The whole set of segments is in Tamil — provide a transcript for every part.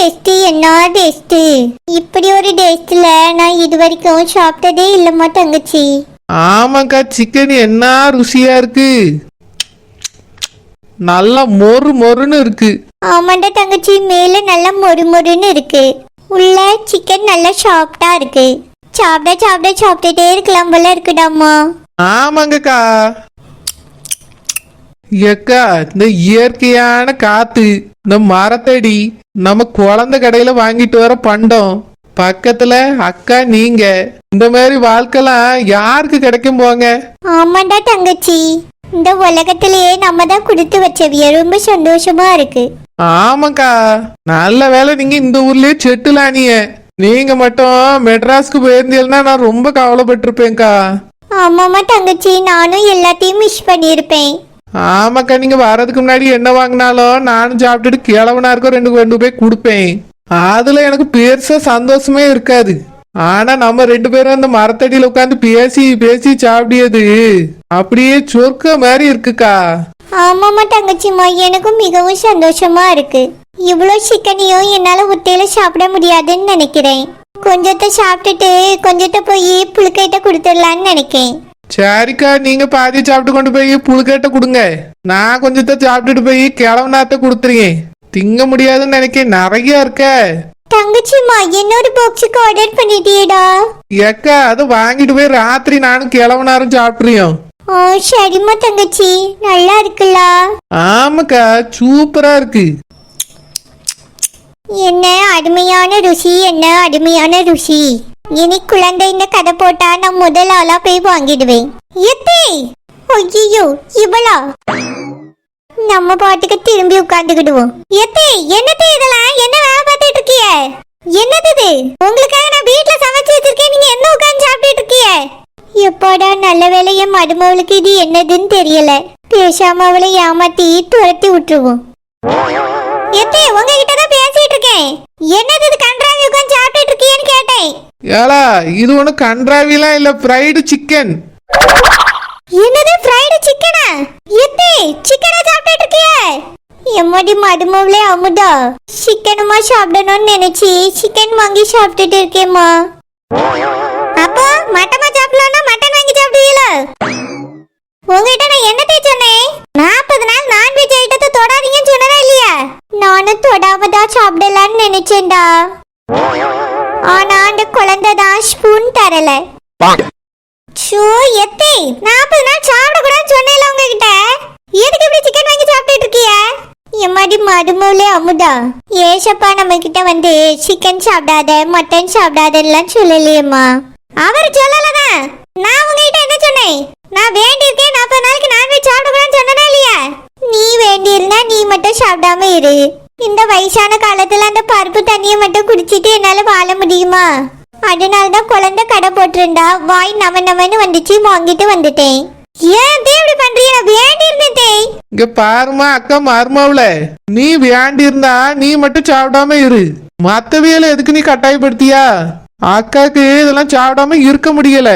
டேஸ்ட், என்ன டேஸ்ட்! இப்படி ஒரு டேஸ்ட்ல நான் இது வரைக்கும் சாப்பிட்டதே இல்லம்மா தங்கச்சி. ஆமாக்கா, சிக்கன் என்ன ருசியா இருக்கு. நல்லா மொறு மொறுன்னு இருக்கு. ஆமாண்டா தங்கச்சி, மேல நல்லா மொறு மொறுன்னு இருக்கு. உள்ள சிக்கன் நல்லா சாஃப்டா இருக்கு. சாப்பிட்டுட்டே இருக்கலாம் போல இருக்குடாமா. ஆமாங்கக்கா. ஏக்கா, இந்த இயற்கையான காத்து, இந்த மரத்தடி, நம்ம குழந்தை கடையில வாங்கிட்டு வர பண்டம், பக்கத்துல அக்கா நீங்க, இந்த மாதிரி வாழ்க்கைலாம் யாருக்கு கிடைக்கும் போங்க. ஆமாண்டா தங்கச்சி, இந்த உலகத்திலேயே நம்ம தான் கொடுத்து வச்சவிய. ரொம்ப சந்தோஷமா இருக்கு. ஆமாக்கா, நல்ல வேலை நீங்க இந்த ஊர்லயே செட்டில் ஆனிய. நீங்க மட்டும் மெட்ராஸ்க்கு போயிருந்தீங்கன்னா நான் ரொம்ப கவலைப்பட்டிருப்பேன்க்கா. ஆமாமா தங்கச்சி, நானும் எல்லாத்தையும் மிஸ் பண்ணியிருப்பேன். ஆமாக்கா, நீங்க வர்றதுக்கு முன்னாடி என்ன வாங்கினாலும் நானும் சாப்பிட்டுட்டு கிழவனா இருக்க ரெண்டு போய் கொடுப்பேன். அதுல எனக்கு பெருசா சந்தோஷமே இருக்காது. ஆனா நம்ம 2 பேரும் அந்த மரத்தடியில உட்காந்து பேசி பேசி சாப்பிடியது அப்படியே சொர்க்க மாதிரி இருக்குக்கா. ஆமாமா தங்கச்சிமா, எனக்கும் மிகவும் சந்தோஷமா இருக்கு. இவ்வளோ சிக்கனையும் என்னால ஒத்தையில சாப்பிட முடியாதுன்னு நினைக்கிறேன். கொஞ்சத்தை சாப்பிட்டுட்டு கொஞ்சத்தை போய் புழுக்கைட்ட கொடுத்துடலான்னு நினைக்கேன். சரிக்கா, நீங்க பாதி சாப்பிட்டு கொண்டு போய் புழுக்கட்ட கொடுங்க. நான் கொஞ்சத்தை சாப்பிட்டுட்டு போய் கிழவனாத்த கொடுத்துருக்கேன். திங்க முடியாதுன்னு நினைக்கிறேன், நிறைய இருக்க. தங்கச்சிமா, என்னோட பாக்ஸுக்கு ஆர்டர் பண்ணிட்டியடா? ஏக்கா, அதை வாங்கிட்டு போய் ராத்திரி நானும் கிழவனாரும் சாப்பிட்றியோம். ஓ சரிம்மா தங்கச்சி, நல்லா இருக்குல்ல? ஆமாக்கா, சூப்பரா இருக்கு. என்ன அருமையான ருசி, என்ன அருமையான ருசி. இனி குழந்தை இந்த கதை போட்டா நான் முதல் ஆளா போய் வாங்கிடுவேன். எத்தே! ஐயோ, இவளா? நம்ம பாட்டுக்கு திரும்பி உட்கார்ந்துக்கிடுவோம். எத்தே, என்னத்தே இதெல்லாம்? என்ன வேலை பார்த்துட்டு இருக்கிய? என்னது இது? உங்களுக்காக நான் வீட்டுல சமைச்சு வச்சிருக்கேன், நீங்க என்ன உட்கார்ந்து சாப்பிட்டுட்டு இருக்கிய? எப்போடா, நல்ல வேலை என் மருமவளுக்கு இது என்னதுன்னு தெரியல. பேசாம அவளை ஏமாத்தி துரத்தி விட்டுருவோம். எத்தே, உங்ககிட்ட தான் பேசிட்டு இருக்கேன். என்னது இது கன்றாவி உட்கார்ந்து சாப்பிட்டுட்டு இருக்கியன்னு கேட்டேன். ஏலா, இது ஒண்ணு கன்றாவிலாம் இல்ல, ஃப்ரைடு சிக்கன். என்னது ஃப்ரைடு சிக்கனா? எத்தே, சிக்கனா சாப்பிட்டுட்டு இருக்கிய? எம்மாடி மருமவளே அமுதா, சிக்கனுமா சாப்பிடணும்னு நினைச்சி சிக்கன் வாங்கி சாப்பிட்டுட்டு இருக்கேம்மா. அப்போ மட்டமா சாப்பிடலாம்னா மட்டன் வாங்கி சாப்பிடுவீங்களா? உங்ககிட்ட நான் என்னத்தை சொன்னேன்? 40 நாள் நான்வெஜ் ஐட்டத்தை தொடாதீங்கன்னு சொன்னதா இல்லையா? நானும் தொடாம தான் சாப்பிடலான்னு நினைச்சேன்டா. ஆனா அந்த குழந்தை தான் ஸ்பூன் தரல. ஷோ எத்தே, 40 நாள் சாப்பிடக்கூடாதுன்னு சொன்னேன்ல உங்ககிட்ட. எதுக்கு இப்படி சிக்கன் வாங்கி சாப்பிட்டுட்டு இருக்கிய? எம்மாடி மருமவளே அமுதா, ஏசப்பா நம்ம கிட்ட வந்து சிக்கன் சாப்பிடாத மட்டன் சாப்பிடாதெல்லாம் சொல்லலையேம்மா. அவர் சொல்லலதான். நான் உங்ககிட்ட என்ன சொன்னேன்? நான் வேண்டியிருக்கேன் 40 நாளைக்கு நான்வெஜ் சாப்பிடக்கூடாதுன்னு சொன்னனா இல்லையா? நீ வேண்டியிருந்தா நீ மட்டும் சாப்பிடாம இரு. இந்த வயசான காலத்துல அந்த பருப்பு தண்ணியை மட்டும் குடிச்சிட்டு என்னால வாழ முடியுமா? அதனாலதான் குழந்தை கடை போட்டிருந்தா வாய் நவன்னு வந்துச்சு, வாங்கிட்டு வந்துட்டேன். ஏன் இப்படி பண்றீங்க? நான் வேண்டியிருந்தேன். இங்க பாருமா அக்கா மருமவள, நீ வேண்டி இருந்தா நீ மட்டும் சாப்பிடாம இரு. மத்தவியல எதுக்கு நீ கட்டாயப்படுத்தியா? அக்காக்கு இதெல்லாம் சாப்பிடாம இருக்க முடியல.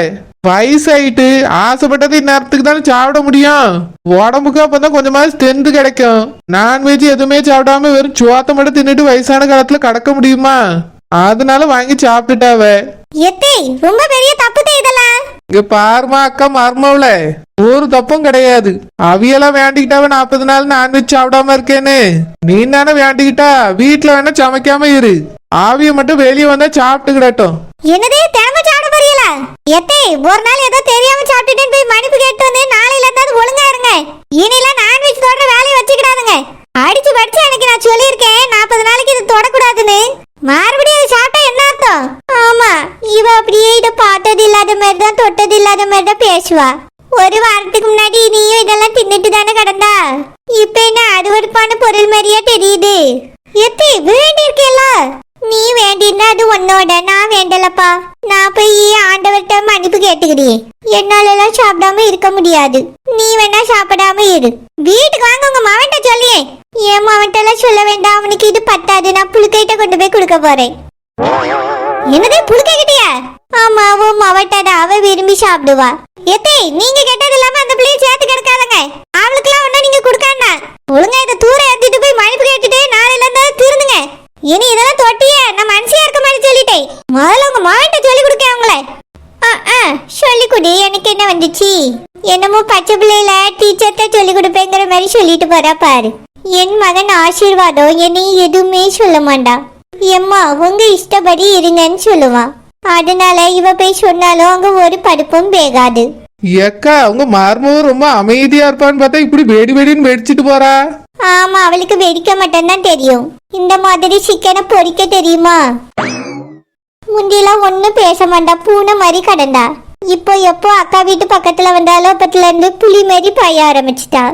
வயசாயிட்டு ஆசைப்பட்டது இந்நேரத்துக்கு தானே சாப்பிட முடியும். உடம்புக்கு அப்பதான் கொஞ்சமாவது ஸ்ட்ரென்த் கிடைக்கும். நான்வெஜ் எதுவுமே சாப்பிடாம வெறும் சோத்தை மட்டும் தின்னுட்டு வயசான காலத்துல கடக்க முடியுமா? அதனால வாங்கி சாப்பிட்டுட்டாவ. ரொம்ப பெரிய தப்பு இதெல்லாம். இங்க பாருமா அக்கா மருமவள, ஒரு தப்பும் கிடையாது. அவியெல்லாம் வேண்டிக்கிட்டாவ 40 நாள் நான்வெஜ் சாப்பிடாம இருக்கேன்னு. நீ தானே வேண்டிக்கிட்டா வீட்டுல வேணா சமைக்காம இரு. ஆவிய மட்டும் வெளியே வந்தா சாப்பிட்டுக்கிடட்டும். என்னதே தேம சாப்பிட போறீல? எத்தே, ஒரு நாள் ஏதோ தெரியாம சாப்பிட்டுட்டேன்னு போய் மன்னிப்பு கேட்டு வந்து நாளையில இருந்து ஒழுங்கா இருங்க. இனிலாம் நான்வெஜ் தொடர வேலையை வச்சுக்கிடாதுங்க. அடிச்சு படிச்சு எனக்கு நான் சொல்லியிருக்கேன் 40 நாளைக்கு இது தொடக்கூடாதுன்னு. மறுபடியும் அது சாப்பிட்டா என்ன அர்த்தம்? ஆமா, இவ அப்படியே இதை பார்த்தது இல்லாத மாதிரி தான் தொட்டது இல்லாத மாதிரி தான் பேசுவா. ஒரு வாரத்துக்கு முன்னாடி நீயும் இதெல்லாம் தின்னுட்டு தானே கிடந்தா. இப்ப என்ன அருவருப்பான பொருள் மாதிரியா தெரியுது? எத்தி வேண்டி இருக்கேல்ல? நீ வேண்டியிருந்தா அது உன்னோட, நான் வேண்டலப்பா. நான் போய் ஆண்டவர்கிட்ட மன்னிப்பு கேட்டுக்கிறேன். என்னால எல்லாம் சாப்பிடாம இருக்க முடியாது. நீ வேணா சாப்பிடாம இரு. வீட்டுக்கு வாங்க, உங்க மவன்கிட்ட சொல்லியே. என் மவன்கிட்ட எல்லாம் சொல்ல வேண்டாம், அவனுக்கு இது பத்தாது. நான் புழுக்கைட்ட கொண்டு போய் கொடுக்க போறேன். என்னதே புழுக்கை கிட்டியா? ஆமா, உன் மவன்கிட்ட அவ விரும்பி சாப்பிடுவா. எத்தே, நீங்க கேட்டது இல்லாம அந்த பிள்ளைய சேர்த்து கிடக்காதங்க. அவளுக்கு எல்லாம் ஒன்னும் நீங்க கொடுக்காண்டா. ஒழுங்கா இதை தூர ஏத்திட்டு போய் மன்னிப்பு கேட்டுட்டு நாளையில இருந்தா திருந்துங்க. இனி இதெல்லாம் தொட்டியே நான் மனசியா இருக்க மாதிரி சொல்லிட்டேன். முதல்ல உங்க மாவட்ட சொல்லி கொடுக்க அவங்கள. சொல்லி கொடு. எனக்கு என்ன வந்துச்சு? என்னமோ பச்சை பிள்ளையில டீச்சர்ட்ட சொல்லி கொடுப்பேங்கிற மாதிரி சொல்லிட்டு போறா பாரு. என் மகன் ஆசீர்வாதம் என்னை எதுவுமே சொல்ல மாட்டான். எம்மா உங்க இஷ்டப்படி இருங்கன்னு சொல்லுவான். அதனால இவ போய் சொன்னாலும் அங்க ஒரு படுப்பும் வேகாது. ஏக்கா உங்க மருமக ரொம்ப அமைதியா இருப்பான்னு பார்த்தா இப்படி வெடி வெடின்னு வெடிச்சிட்டு போறா. ஆமா, அவளுக்கு வெடிக்க மட்டும்தான் தெரியும். இந்த மாதிரி சிக்கனை பொரிக்க தெரியுமா? முந்தியெல்லாம் ஒன்னும் பேச மாட்டா, பூனை மாதிரி கடந்தா. இப்போ எப்போ அக்கா வீட்டு பக்கத்துல வந்தாலும் அப்பத்துல இருந்து புலி மாதிரி பாய ஆரம்பிச்சிட்டா.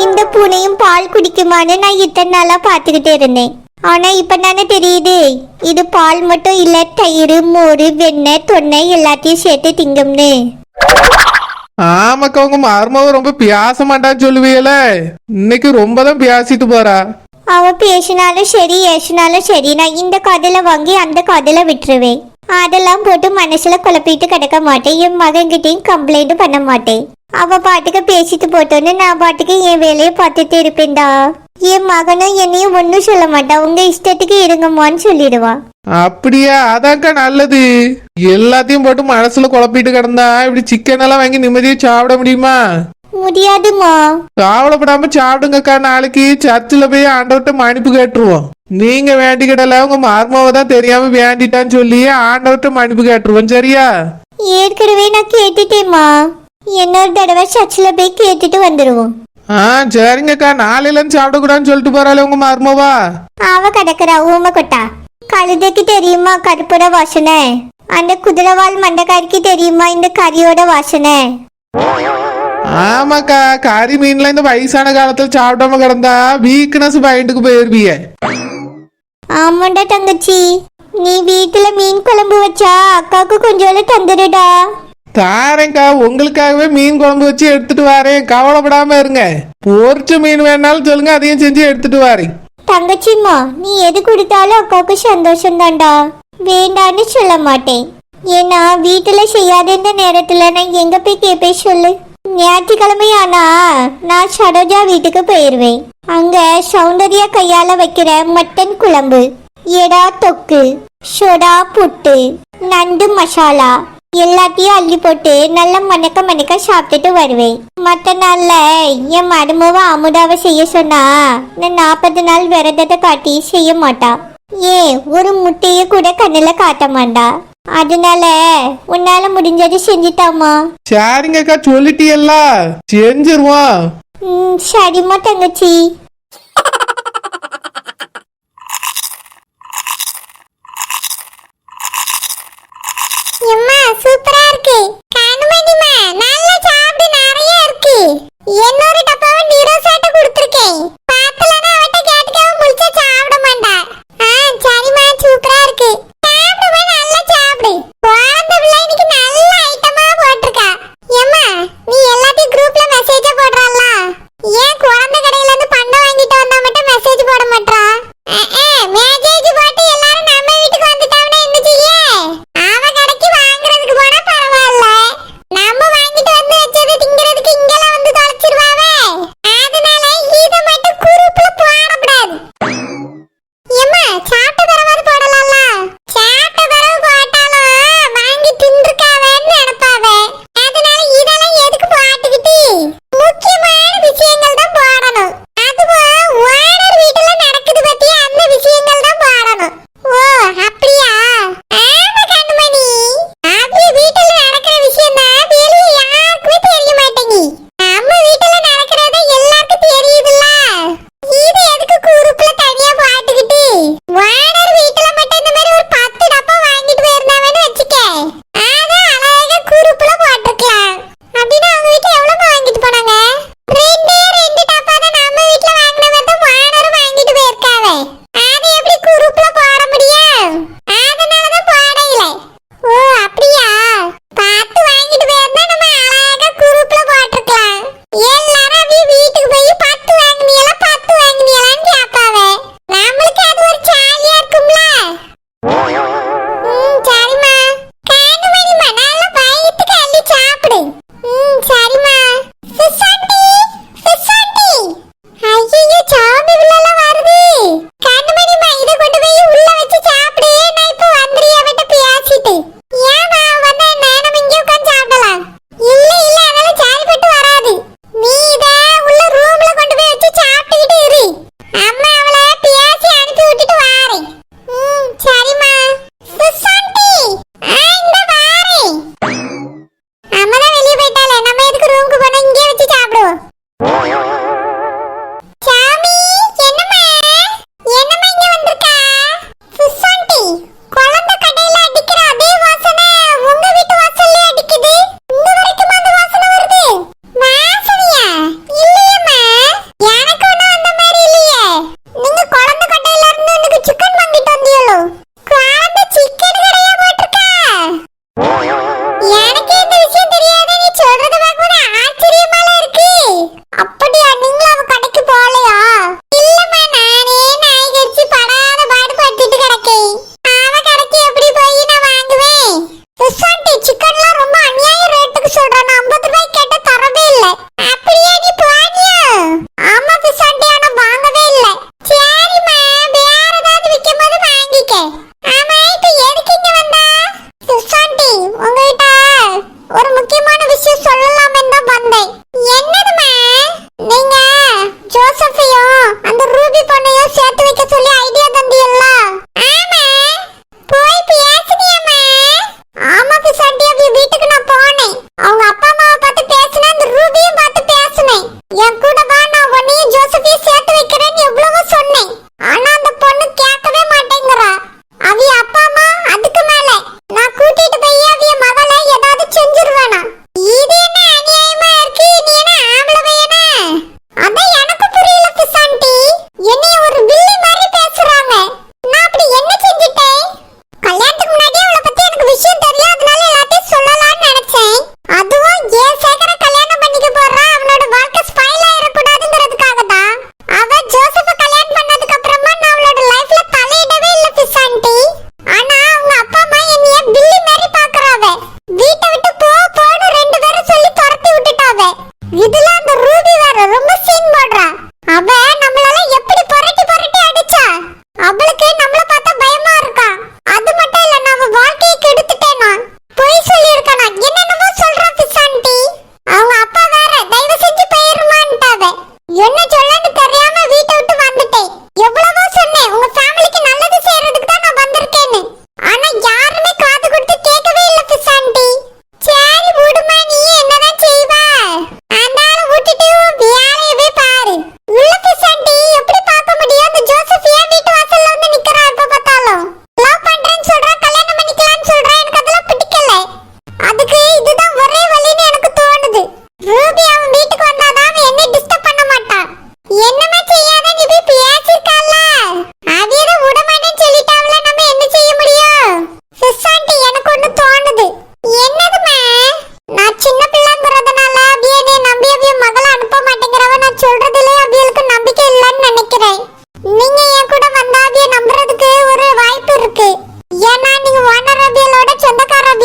இந்த பூனையும் பால் குடிக்குமான்னு நான் இத்தனை நாளா பாத்துக்கிட்டே இருந்தேன். ஆனா இப்ப தானே தெரியுது இது பால் மட்டும் இல்ல, தயிர், மோர், வெண்ணெய், தொன்னை எல்லாத்தையும் சேர்த்து திங்கும்னு. ஆமாக்கா உங்க மருமக ரொம்ப பேச மாட்டான்னு சொல்லுவீல, இன்னைக்கு ரொம்பதான் பேசிட்டு போறா. அவ பேசினாலும் சரி ஏசினாலும் சரி நான் இந்த காதல வாங்கி அந்த காதல விட்டுருவேன். அதெல்லாம் போட்டு மனசுல குழப்பிட்டு கிடக்க மாட்டேன். என் மகன்கிட்டையும் கம்ப்ளைண்ட் பண்ண மாட்டேன். அவ பாட்டுக்கு பேசிட்டு போட்டோன்னு நான் பாட்டுக்கு என் வேலையை பார்த்துட்டு இருப்பேன்டா. என் மகனும் என்னையும் ஒன்னும் சொல்ல மாட்டான். உங்க இஷ்டத்துக்கு இருங்கம்மான்னு சொல்லிடுவான். அப்படியா? அதாக்கா நல்லது. எல்லாத்தையும் போட்டு மனசுல குழப்பிட்டு கிடந்தா இப்படி சிக்கன் எல்லாம் வாங்கி நிம்மதியா சாப்பிட முடியுமா? முடியாதுமா. கவலைப்படாம சாப்பிடுங்கக்கா. நாளைக்கு சர்ச்சில் போய் ஆண்டவர்கிட்ட மன்னிப்பு கேட்டுருவோம். நீங்க வேண்டிக்கிடல உங்க மருமவ தான் தெரியாம வேண்டிட்டான்னு சொல்லி ஆண்டவர்கிட்ட மன்னிப்பு கேட்டுருவோம். சரியா? ஏற்கனவே நான் கேட்டுட்டேம்மா. இன்னொரு தடவை சர்ச்சில் போய் கேட்டுட்டு வந்துடுவோம். சரிங்கக்கா. நாளையில இருந்து சாப்பிடக்கூடாதுன்னு சொல்லிட்டு போறாளே உங்க மருமவா. அவ கிடக்குறா ஊமை கொட்டா. கழுதைக்கு தெரியுமா கருப்போட வாசனை? அந்த குதிரைவால் மண்டக்காரிக்கு தெரியுமா இந்த கறியோட வாசனை? ஆமாக்கா, கறி மீன்ல இந்த வயசான காலத்துல சாப்பிடாம கிடந்தா வீக்னஸ் பயந்துக்கு போயிருவிய. ஆமாண்டா தங்கச்சி, நீ வீட்டுல மீன் குழம்பு வச்சா அக்காவுக்கு கொஞ்சோல தந்துடுடா. தாரேங்க்கா, உங்களுக்காகவே மீன் குழம்பு வச்சு எடுத்துட்டு வரேன். கவலைப்படாம இருங்க. பொரிச்ச மீன் வேணாலும் சொல்லுங்க, அதையும் செஞ்சு எடுத்துட்டு வரேன். தங்கச்சிம்மா நீ எது கொடுத்தாலும் அக்காவுக்கு சந்தோஷம் தான்டா. வேண்டான்னு சொல்ல மாட்டேன். ஏன்னா வீட்டுல செய்யாத இந்த நேரத்துல நான் எங்க போய் கேட்பேன் சொல்லு? ஞாயிற்றுக்கிழமையானா நான் சரோஜா வீட்டுக்கு போயிருவேன். அங்க சௌந்தர்யா கையால வைக்கிற மட்டன் குழம்பு, எடா தொக்கு, சோடா புட்டு, நண்டு மசாலா எல்லாத்தையும் அள்ளி போட்டு நல்லா மணக்க மணக்க சாப்பிட்டுட்டு வருவேன். மற்ற நாள்ல என் மருமவ அமுதாவை செய்ய சொன்னா நான் 40 நாள் விரதத்தை காட்டி செய்ய மாட்டா. ஏன் ஒரு முட்டைய கூட கண்ணுல காட்ட மாட்டா. அதனால உன்னால முடிஞ்சது செஞ்சுட்டாமா. சரிங்கக்கா, சொல்லிட்டியல்ல, செஞ்சிருவோம். சரிம்மா தங்கச்சி. சூப்பரா இருக்கு. காணுமேடிமா நல்லா சாப்பிடு, நிறைய இருக்கு. இன்னொரு டப்பாவை நீரோசாட்ட கொடுத்திருக்கேன். பாத்தலனா அவட்ட கேட்காம முழிச்சா சாப்பிட மாட்டா. சரிம்மா சூப்பரா இருக்கு. சாப்பிடுமா, நல்லா சாப்பிடு. குழந்தை பிள்ளை இன்னைக்கு நல்ல ஐட்டமா போட்டிருக்கா. ஏம்மா நீ எல்லாத்தையும் குரூப்ல மெசேஜா போடுறல்ல, ஏன் குழந்தை கடையில இருந்து பண்டம்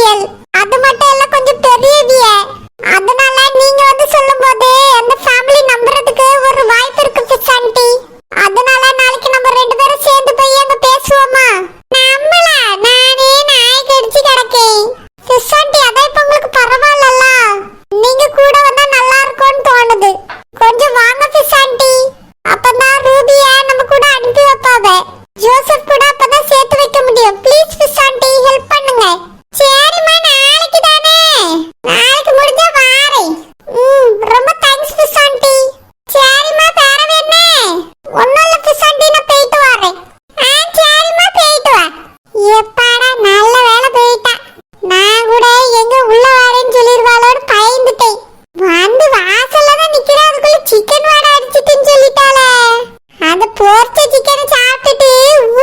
சமையல். அது மட்டும் இல்ல கொஞ்சம் பெரியவிய. அதனால நீங்க வந்து சொல்லும்போது அந்த ஃபேமிலி நம்புறதுக்கு ஒரு வாய்ப்பு இருக்கு ஃபிஷ் ஆண்டி. அதனால நாளைக்கு நம்ம ரெண்டு பேரும் சேர்ந்து போய் அங்க பேசுவோமா? நம்மள நானே நாய் கடிச்சு கிடக்கேன். ஃபிஷ் ஆண்டி அதான் இப்ப உங்களுக்கு பரவாயில்லல. நீங்க கூட வந்தா நல்லா இருக்கும்னு தோணுது. கொஞ்சம் வாங்க ஃபிஷ் ஆண்டி. அப்பதான் ரூபிய நம்ம கூட அனுப்பி வைப்பாவே. ஜோசப் கூட அப்பதான் சேர்த்து வைக்க முடியும். ப்ளீஸ் ஃபிஷ் ஆண்டி ஹெல்ப் பண்ணுங்க. சரிம்மா நாளைக்கு தானே. நாளைக்கு முடிஞ்சா வாரேன். ரொம்ப தேங்க்ஸ் ஃபிஷ் ஆண்டி. சரிம்மா வேற என்ன? ஒண்ணும் இல்ல ஃபிஷ் ஆண்டி நான் போயிட்டு வரேன். சரிம்மா போயிட்டு வா. எப்பாடா நல்ல வேலை போயிட்டா. நான் கூட எங்க உள்ள வரேன்னு சொல்லிடுவாளோன்னு பயந்துட்டேன். வந்து வாசல்ல தான் நிக்கிறேன். அதுக்குள்ள சிக்கன் வாடை அடிச்சிட்டுன்னு சொல்லிட்டாளே. அந்த போர்ச்ச சிக்கனை சாப்பிட்டுட்டு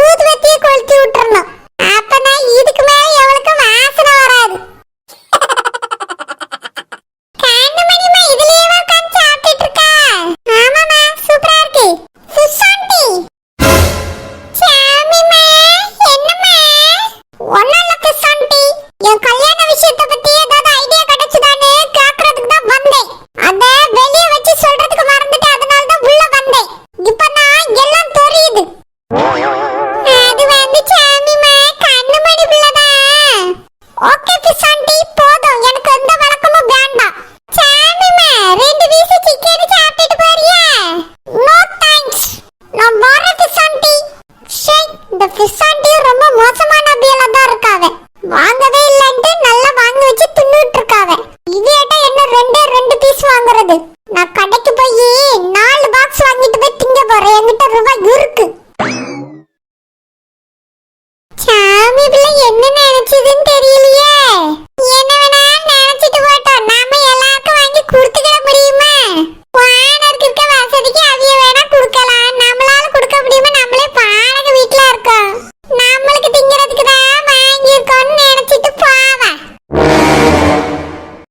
ஊதுவத்தியை கொளுத்தி விட்டுறணும். அப்பதான் இதுக்கு மேல எவளுக்கு வாசனை வராது. கண்ணுமணிமா இதுலயே உட்கார்ந்து சாப்பிட்டுட்டு இருக்கா? ஆமாமா சூப்பரா இருக்கு. Fish aunty. சாமிமா என்னம்மா? ஒண்ணும் இல்ல ஃபிஷ் ஆண்டி. என் கல்யாண விஷயத்தை பத்தி ஏதாவது ஐடியா கிடைச்சுதான்னு கேக்குறதுக்கு தான் வந்தேன். அத வெளிய வச்சு சொல்றதுக்கு மறந்துட்டு அதனால தான் உள்ள வந்தேன். இப்பதான் எல்லாம் தெரியுது. அது வந்து சாமிமா கண்ணுமணி பிள்ளைதான். ஓகே